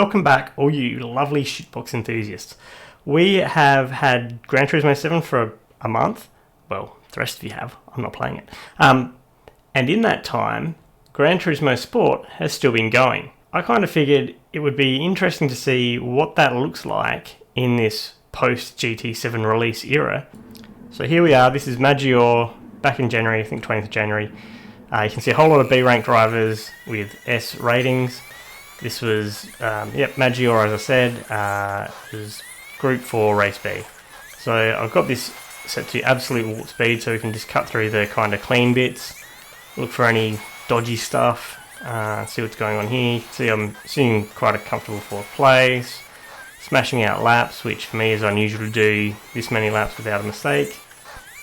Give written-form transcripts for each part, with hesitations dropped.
welcome back, all you lovely shitbox enthusiasts. We have had Gran Turismo 7 for a month. Well, the rest of you have. I'm not playing it. And in that time, Gran Turismo Sport has still been going. I kind of figured it would be interesting to see what that looks like in this post-GT7 release era. So here we are. This is Maggior back in January, I think 20th of January. You can see a whole lot of B-rank drivers with S ratings. This was, Maggior, as I said, was Group 4 Race B. So I've got this set to absolute warp speed so we can just cut through the kind of clean bits, look for any dodgy stuff, see what's going on here. You can see I'm sitting quite a comfortable fourth place, smashing out laps, which for me is unusual to do this many laps without a mistake.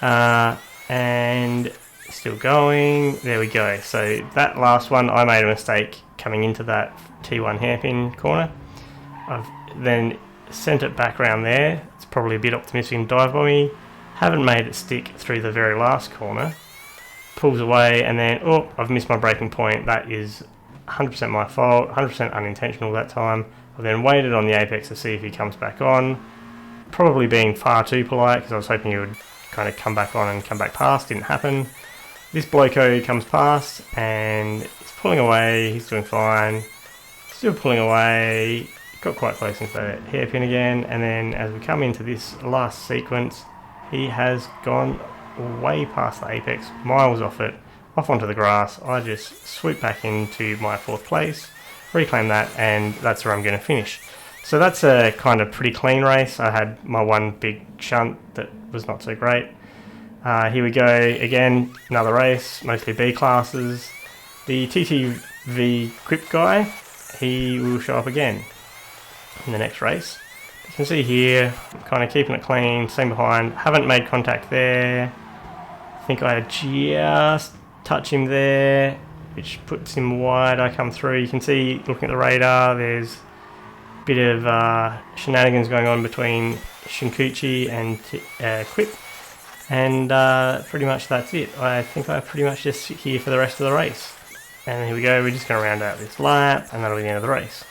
And still going, there we go. So that last one, I made a mistake coming into that T1 hairpin corner. I've then sent it back around there. It's probably a bit optimistic and dive bomby. Haven't made it stick through the very last corner. Pulls away and then, I've missed my braking point. That is 100% my fault, 100% unintentional that time. I then waited on the apex to see if he comes back on. Probably being far too polite because I was hoping he would kind of come back on and come back past. Didn't happen. This bloco comes past and he's pulling away. He's doing fine. Still pulling away. Got quite close into the hairpin again. And then as we come into this last sequence, he has gone way past the apex, miles off it, off onto the grass. I just swoop back into my fourth place, reclaim that, and that's where I'm going to finish. So that's a kind of pretty clean race. I had my one big shunt that was not so great. Here we go again, another race, mostly B classes. The TTV Quip guy, he will show up again in the next race. You can see here, I'm kind of keeping it clean, same behind, haven't made contact there. I think I just touch him there, which puts him wide. I come through, you can see, looking at the radar, there's a bit of shenanigans going on between Shinkuchi and Quip. And pretty much that's it. I think I pretty much just sit here for the rest of the race. And here we go, we're just going to round out this lap, and that'll be the end of the race.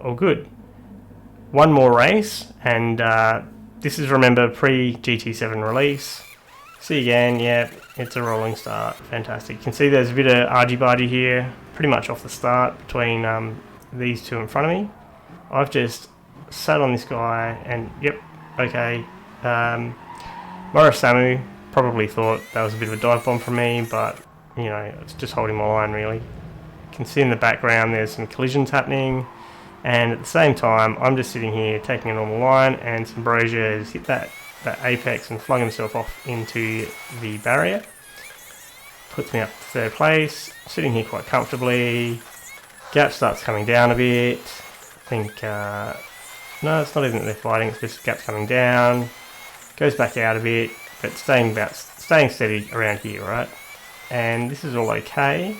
All good. One more race, and this is, remember, pre-GT7 release. See again, yeah, it's a rolling start. Fantastic. You can see there's a bit of argy-bargy here, pretty much off the start between these two in front of me. I've just sat on this guy, and yep, okay. Murasamu probably thought that was a bit of a dive bomb from me, but, you know, it's just holding my line, really. You can see in the background there's some collisions happening, and at the same time, I'm just sitting here taking a normal line, and Ambrosia has hit that apex and flung himself off into the barrier. Puts me up to third place, sitting here quite comfortably. Gap starts coming down a bit. I think, no, it's not even that they're fighting, it's just gap's coming down. Goes back out a bit, but staying steady around here, right? And this is all okay.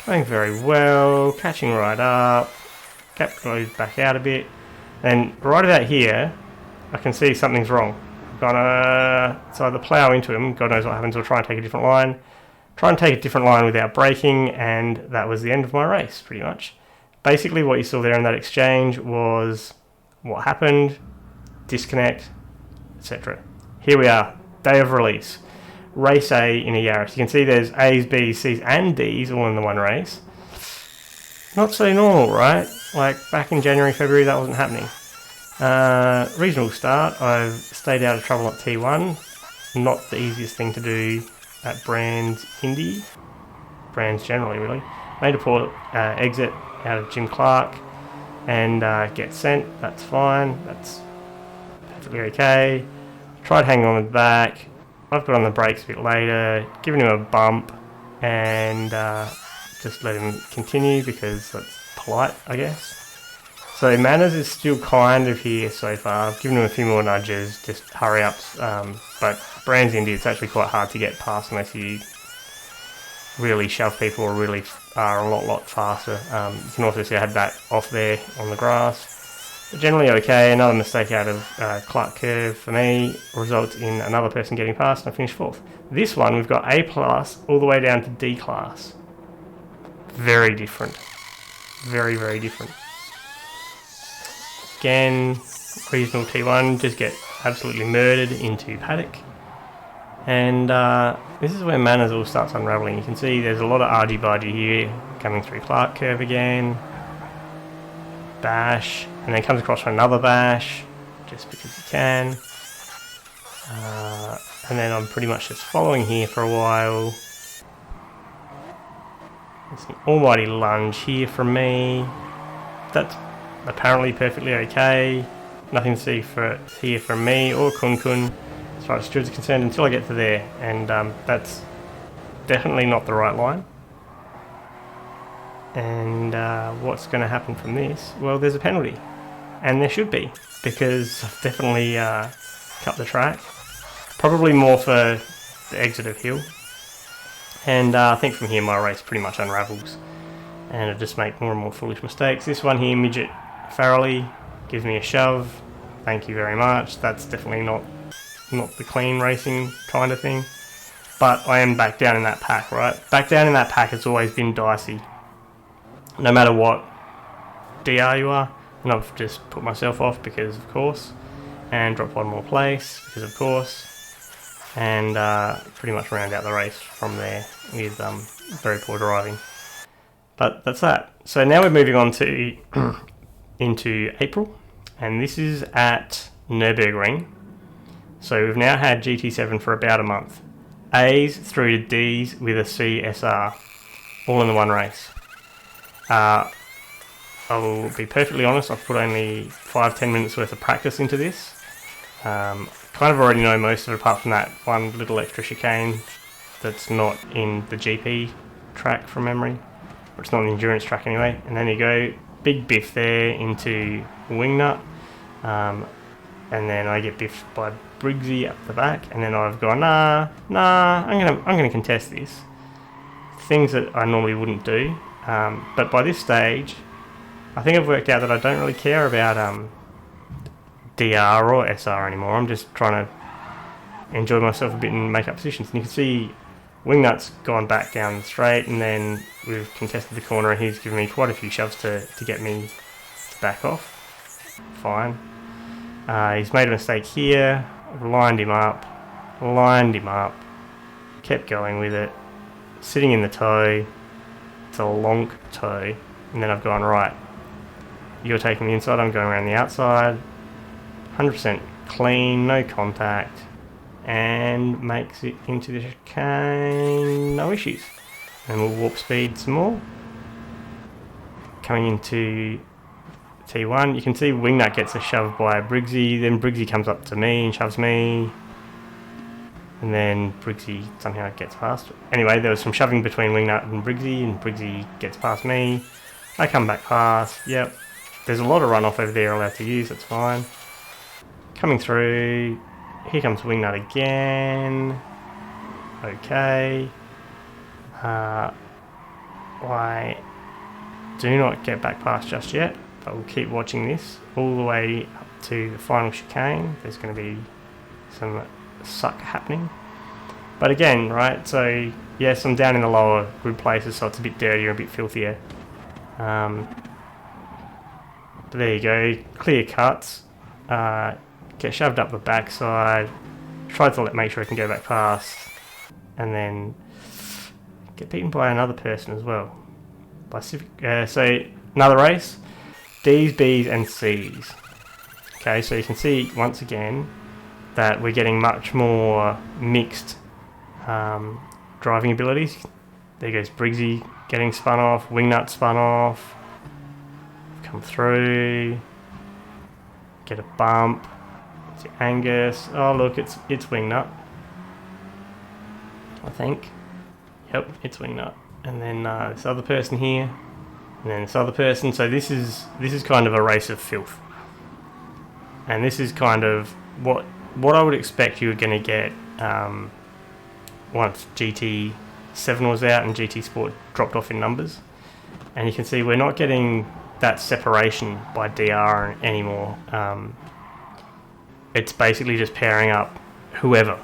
Going very well, catching right up. Gap goes back out a bit. And right about here, I can see something's wrong. I'm gonna either plough into him, God knows what happens, or try and take a different line. Try and take a different line without braking, and that was the end of my race, pretty much. Basically what you saw there in that exchange was what happened, disconnect, etc. Here we are, day of release. Race A in a Yaris. You can see there's A's, B's, C's and D's all in the one race. Not so normal, right? Like back in January, February, that wasn't happening. Reasonable start. I've stayed out of trouble at T1. Not the easiest thing to do at Brands Indy. Brands generally, really. Made a poor exit out of Jim Clark and get sent. That's fine. That's perfectly okay. Tried hanging on the back. I've got on the brakes a bit later, given him a bump, and just let him continue because that's polite, I guess. So Manners is still kind of here so far. I've given him a few more nudges, just hurry ups. But Brands Indy, it's actually quite hard to get past unless you really shove people or really are a lot faster. You can also see I had that off there on the grass. But generally okay. Another mistake out of Clark Curve for me results in another person getting past and I finished fourth. This one we've got A plus all the way down to D class. Very different. Very, very different. again, regional T1, just get absolutely murdered into paddock. And this is where manners all starts unravelling. You can see there's a lot of argy-bargy here, coming through Clark Curve again. Bash, and then comes across for another bash, just because you can. And then I'm pretty much just following here for a while. There's an almighty lunge here from me. That's apparently perfectly okay. Nothing to see here from me or Kun Kun, as far as stewards are concerned, until I get to there. And that's definitely not the right line. And what's going to happen from this? Well, there's a penalty. And there should be, because I've definitely cut the track. Probably more for the exit of hill. And I think from here my race pretty much unravels. And I just make more and more foolish mistakes. This one here, Midget Farrelly, gives me a shove. Thank you very much. That's definitely not the clean racing kind of thing. But I am back down in that pack, right? Back down in that pack has always been dicey. No matter what DR you are. And I've just put myself off because of course. And dropped one more place because of course. And pretty much round out the race from there with very poor driving. But that's that. So now we're moving on to into April. And this is at Nürburgring. So we've now had GT7 for about a month. A's through to D's with a CSR. All in the one race. I will be perfectly honest, I've put only 5-10 minutes worth of practice into this. Kind of already know most of it apart from that one little extra chicane that's not in the GP track from memory. Or it's not an endurance track anyway. And then you go, big biff there into Wingnut. And then I get biffed by Briggsy up the back. And then I've gone, nah, I'm gonna contest this. Things that I normally wouldn't do. But by this stage, I think I've worked out that I don't really care about DR or SR anymore. I'm just trying to enjoy myself a bit and make up positions. And you can see Wingnut's gone back down the straight, and then we've contested the corner, and he's given me quite a few shoves to get me to back off. Fine. He's made a mistake here. I've lined him up, kept going with it, sitting in the toe. It's a long toe, and then I've gone, right, you're taking the inside, I'm going around the outside, 100% clean, no contact, and makes it into the chicane, no issues. And we'll warp speed some more. Coming into T1, you can see Wingnut gets a shove by Briggsy, then Briggsy comes up to me and shoves me, and then Briggsy somehow gets past. Anyway, there was some shoving between Wingnut and Briggsy gets past me. I come back past, yep. There's a lot of runoff over there allowed to use, that's fine. Coming through, here comes Wingnut again. Okay. I do not get back past just yet, but we'll keep watching this all the way up to the final chicane. There's going to be some suck happening. But again, right, so yes, I'm down in the lower grid places, so it's a bit dirtier, a bit filthier. But there you go, clear cuts. Get shoved up the backside, try to make sure I can go back past, and then get beaten by another person as well. By Civic, so another race, D's, B's and C's. Okay, so you can see once again that we're getting much more mixed driving abilities. There goes Briggsy getting spun off, Wingnut spun off, come through, get a bump. It's Angus. Oh look, it's Wingnut. I think. Yep, it's Wingnut. And then this other person here, and then this other person. So this is kind of a race of filth. And this is kind of what I would expect you were going to get once GT7 was out and GT Sport dropped off in numbers. And you can see we're not getting that separation by DR anymore. It's basically just pairing up whoever,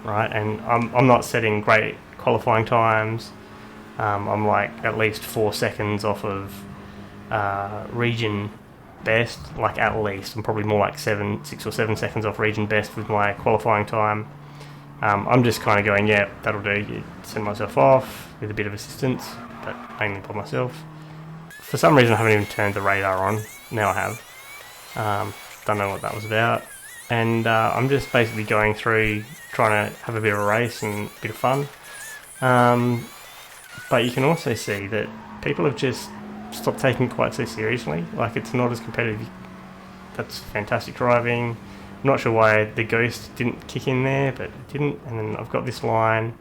right? And I'm not setting great qualifying times. I'm like at least 4 seconds off of region best, like at least. I'm probably more like 6 or 7 seconds off region best with my qualifying time. I'm just kind of going, yeah, that'll do. Send myself off with a bit of assistance, but mainly by myself. For some reason, I haven't even turned the radar on. Now I have. Don't know what that was about. And I'm just basically going through, trying to have a bit of a race and a bit of fun. But you can also see that people have just stopped taking it quite so seriously. Like, it's not as competitive. That's fantastic driving. I'm not sure why the Ghost didn't kick in there, but it didn't. And then I've got this line.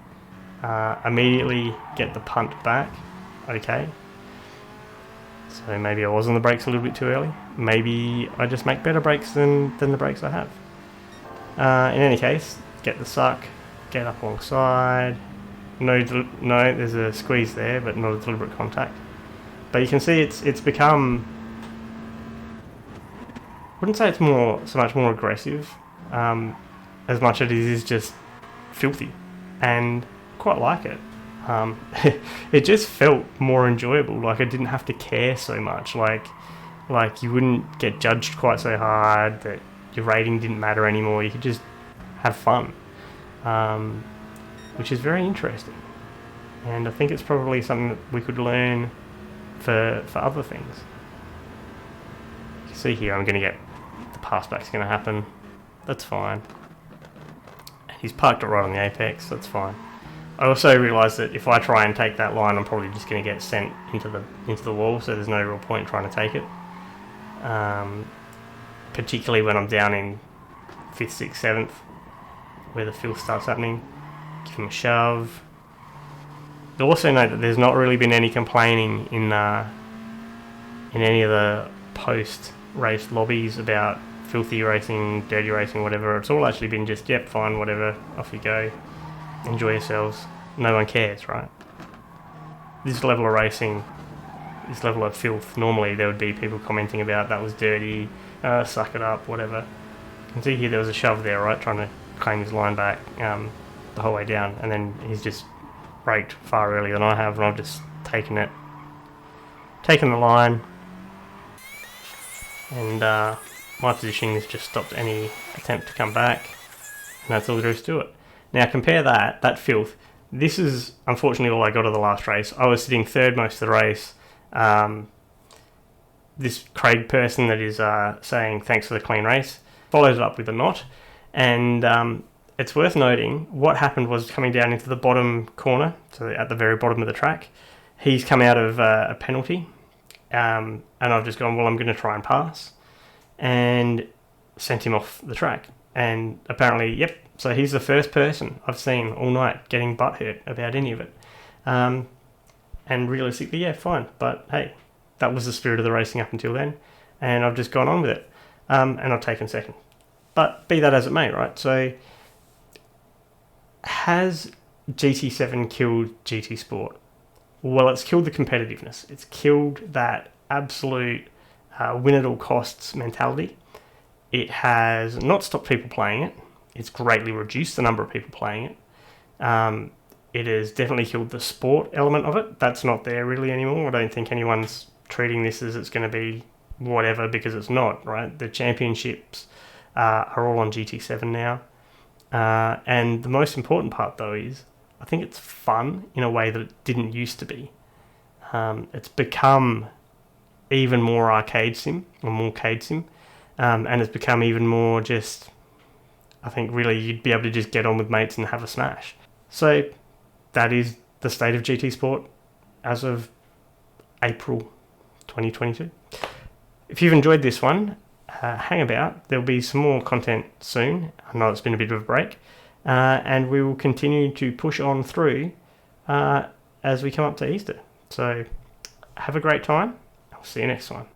Immediately get the punt back. Okay. So maybe I was on the brakes a little bit too early. Maybe I just make better brakes than the brakes I have. In any case, get the suck, get up alongside. No, there's a squeeze there, but not a deliberate contact. But you can see it's become. I wouldn't say it's so much more aggressive, as much as it is just filthy, and quite like it. It just felt more enjoyable. Like, I didn't have to care so much. Like you wouldn't get judged quite so hard. That your rating didn't matter anymore. You could just have fun, which is very interesting. And I think it's probably something that we could learn for other things. You can see here, I'm going to get the pass back's going to happen. That's fine. And he's parked it right on the apex. That's fine. I also realised that if I try and take that line, I'm probably just going to get sent into the wall, so there's no real point trying to take it. Particularly when I'm down in 5th, 6th, 7th, where the filth starts happening. Give him a shove. You'll also note that there's not really been any complaining in any of the post-race lobbies about filthy racing, dirty racing, whatever. It's all actually been just, yep, fine, whatever, off you go. Enjoy yourselves. No one cares, right? This level of racing, this level of filth, normally there would be people commenting about that was dirty, suck it up, whatever. You can see here there was a shove there, right, trying to claim his line back the whole way down, and then he's just braked far earlier than I have, and I've just taken the line, and my positioning has just stopped any attempt to come back, and that's all there is to it. Now compare that filth. This is unfortunately all I got of the last race. I was sitting third most of the race. This Craig person that is saying thanks for the clean race follows it up with a knot, and it's worth noting what happened was coming down into the bottom corner, so at the very bottom of the track, he's come out of a penalty, and I've just gone, well, I'm going to try and pass, and sent him off the track. And apparently, yep, so he's the first person I've seen all night getting butt hurt about any of it. And realistically, yeah, fine. But hey, that was the spirit of the racing up until then, and I've just gone on with it. And I've taken second. But be that as it may, right? So has GT7 killed GT Sport? Well, it's killed the competitiveness. It's killed that absolute win at all costs mentality. It has not stopped people playing it. It's greatly reduced the number of people playing it. It has definitely killed the sport element of it. That's not there really anymore. I don't think anyone's treating this as it's going to be whatever, because it's not, right? The championships are all on GT7 now. And the most important part, though, is I think it's fun in a way that it didn't used to be. It's become even more arcade sim, or more arcade sim. And it's become even more just, I think really you'd be able to just get on with mates and have a smash. So that is the state of GT Sport as of April 2022. If you've enjoyed this one, hang about. There'll be some more content soon. I know it's been a bit of a break. And we will continue to push on through as we come up to Easter. So have a great time. I'll see you next time.